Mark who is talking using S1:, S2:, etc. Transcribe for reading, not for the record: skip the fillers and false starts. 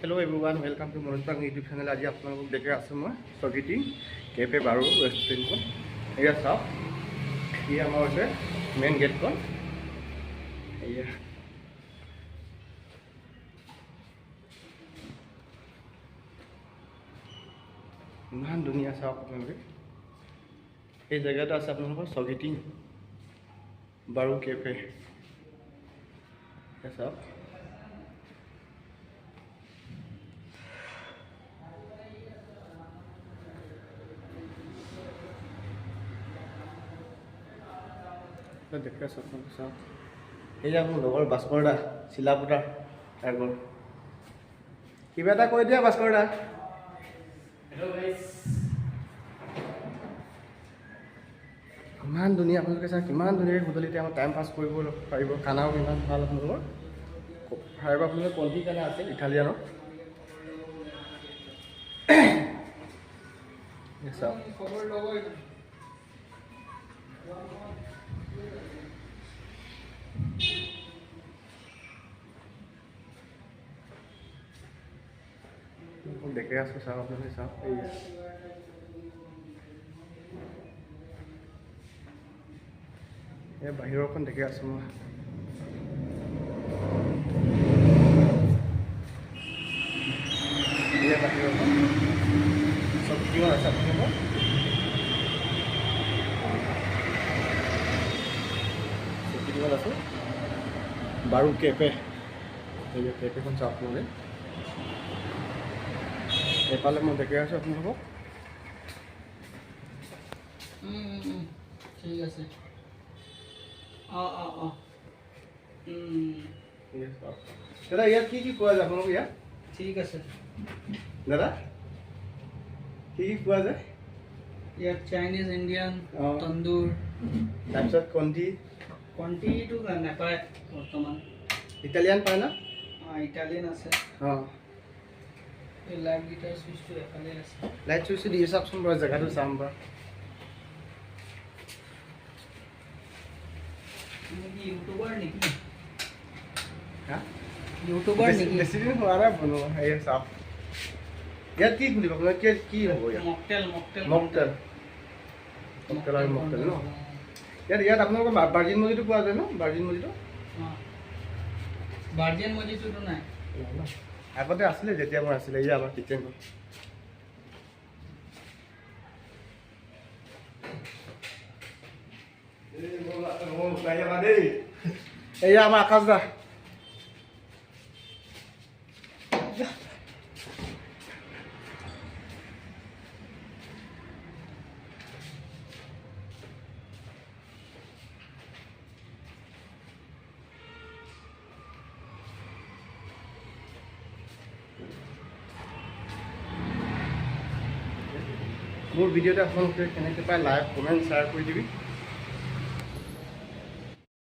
S1: Hello everyone welcome to Manoj Bag YouTube channel. आज आपलोक देखे आसो मैं सगीटी कैफे बारू रेस्टुरेंट ये सब ये हमारे मेन गेट को इमान धुनिया चाওক आपलोके ये जगह आसे आपलोक सगीटी बारू कैफे ये सब देखा सब ये मोर भास्कर दा चिलापुटार आगर क्या कै दिया भास्कर दा इमान धुनिया आपलोके चाওক किमान धुनियाके गधूलिते आम टाइम पास कर खानाओ इमान ভাল आपलोকৰ फाइव आपलोके कल्टी खाना आछे इटालियानो ये सब देखे आसो चाওক आपलोके चाওক ये बाहिरखन देखे आसो मैं ये बाहिरखन सब किमान आछे आपलोকৰ किमान आछे बारू कैफे ये कैफेखन चाওক आपलोके एफाले मैं देखे आसो आपलोকক
S2: ठीक আছে
S1: दादा यार की পোৱা যায় আপোনালোক ইয়াত
S2: ঠিক আছে
S1: দাদা কি পোৱা যায়
S2: ইয়াত চাইনিজ ইন্ডিয়ান তন্দুৰ
S1: তাৰপিছত
S2: কণ্টিটো নাপায় বৰ্তমান
S1: ইটালিয়ান পায় না
S2: ইটালিয়ান আছে এই লাইট গিটাৰ সুইচটো এফালে আছে
S1: লাইট সুইচ দিয়ে চাওকচোন বাৰু জেগাটো চাম বাৰু
S2: ইউটিউবাৰ নেকি
S1: হা
S2: ইউটিউবাৰ নেকি
S1: বেছি দিন হোৱা নাই বনোৱা এই চাওক ইয়াত কি খুলিব আপোনাক কি হ'ব ইয়াত মকটেল আৰু মকটেল ন ইয়াত আপোনালোকৰ ভাৰ্জিন মজিটো পোৱা যায় ন ভাৰ্জিন মজিটো
S2: নাই
S1: আগতে আছিলে যেতিয়া মই আছিলে এই আমাৰ কিচেনখন এই আমাৰ আকাশ দা मोर भिडिओ आपलोके केनेके पाए लाइक कमेन्ट शेयर कर दिबी।